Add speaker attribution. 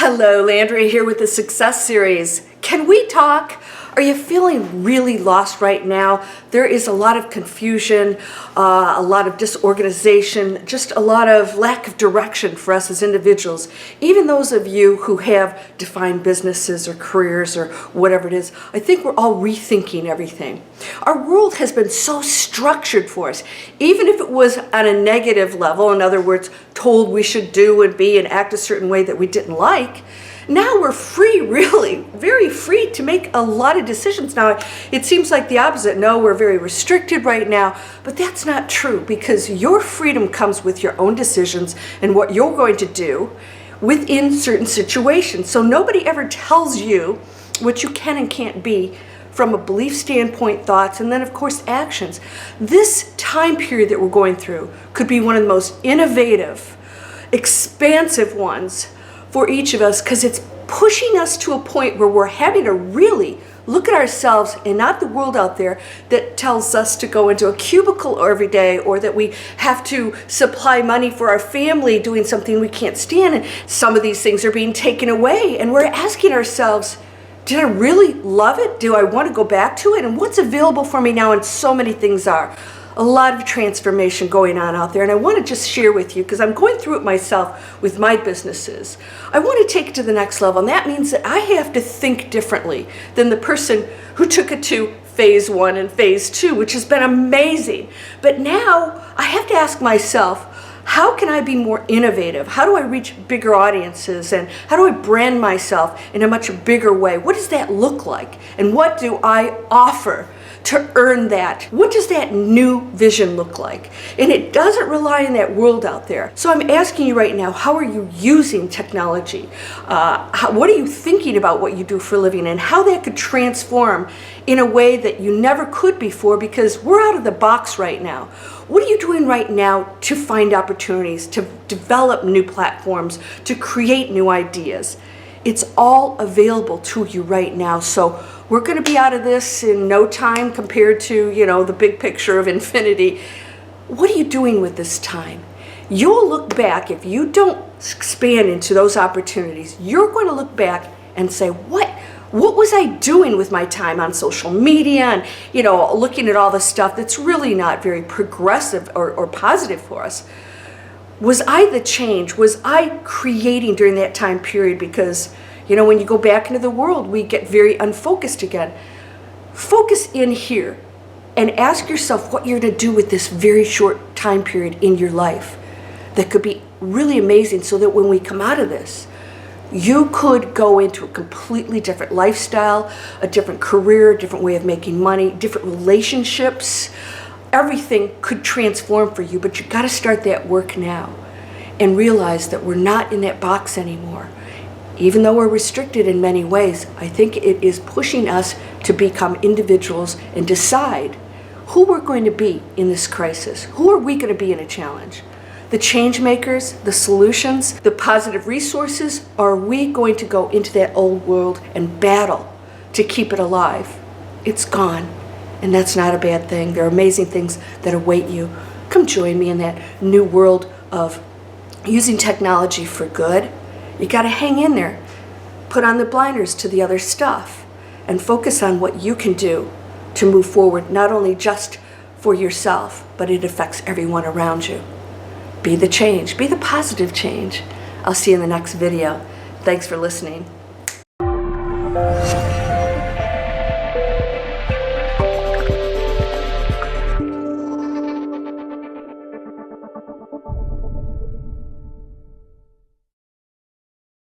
Speaker 1: Hello, Landria here with the Success Series. Can we talk? Are you feeling really lost right now? There is a lot of confusion, a lot of disorganization, just a lot of lack of direction for us as individuals. Even those of you who have defined businesses or careers or whatever it is, I think we're all rethinking everything. Our world has been so structured for us, even if it was on a negative level, in other words, told we should do and be and act a certain way that we didn't like. Now we're free, really, very free to make a lot of decisions. Now, it seems like the opposite. No, we're very restricted right now, but that's not true because your freedom comes with your own decisions and what you're going to do within certain situations. So nobody ever tells you what you can and can't be from a belief standpoint, thoughts, and then, of course, actions. This time period that we're going through could be one of the most innovative, expansive ones for each of us because it's pushing us to a point where we're having to really look at ourselves and not the world out there that tells us to go into a cubicle every day or that we have to supply money for our family doing something we can't stand. And some of these things are being taken away and we're asking ourselves, did I really love it? Do I want to go back to it? And what's available for me now? And so many things are. A lot of transformation going on out there, and I want to just share with you because I'm going through it myself with my businesses. I want to take it to the next level, and that means that I have to think differently than the person who took it to phase 1 and phase 2, which has been amazing. But now I have to ask myself, how can I be more innovative? How do I reach bigger audiences? And how do I brand myself in a much bigger way? What does that look like? And what do I offer to earn that? What does that new vision look like? And it doesn't rely on that world out there. So I'm asking you right now, how are you using technology? What are you thinking about what you do for a living and how that could transform in a way that you never could before because we're out of the box right now. What are you doing right now to find opportunities, to develop new platforms, to create new ideas? It's all available to you right now. So we're going to be out of this in no time compared to, the big picture of infinity. What are you doing with this time? You'll look back, if you don't expand into those opportunities, you're going to look back and say, what was I doing with my time on social media and, looking at all the stuff that's really not very progressive or positive for us? Was I the change? Was I creating during that time period? Because, when you go back into the world, we get very unfocused again. Focus in here and ask yourself what you're going to do with this very short time period in your life that could be really amazing so that when we come out of this, you could go into a completely different lifestyle, a different career, a different way of making money, different relationships. Everything could transform for you, but you got to start that work now and realize that we're not in that box anymore. Even though we're restricted in many ways, I think it is pushing us to become individuals and decide who we're going to be in this crisis. Who are we going to be in a challenge? The change makers, the solutions, the positive resources, or are we going to go into that old world and battle to keep it alive? It's gone, and that's not a bad thing. There are amazing things that await you. Come join me in that new world of using technology for good. You got to hang in there. Put on the blinders to the other stuff and focus on what you can do to move forward, not only just for yourself, but it affects everyone around you. Be the change. Be the positive change. I'll see you in the next video. Thanks for listening.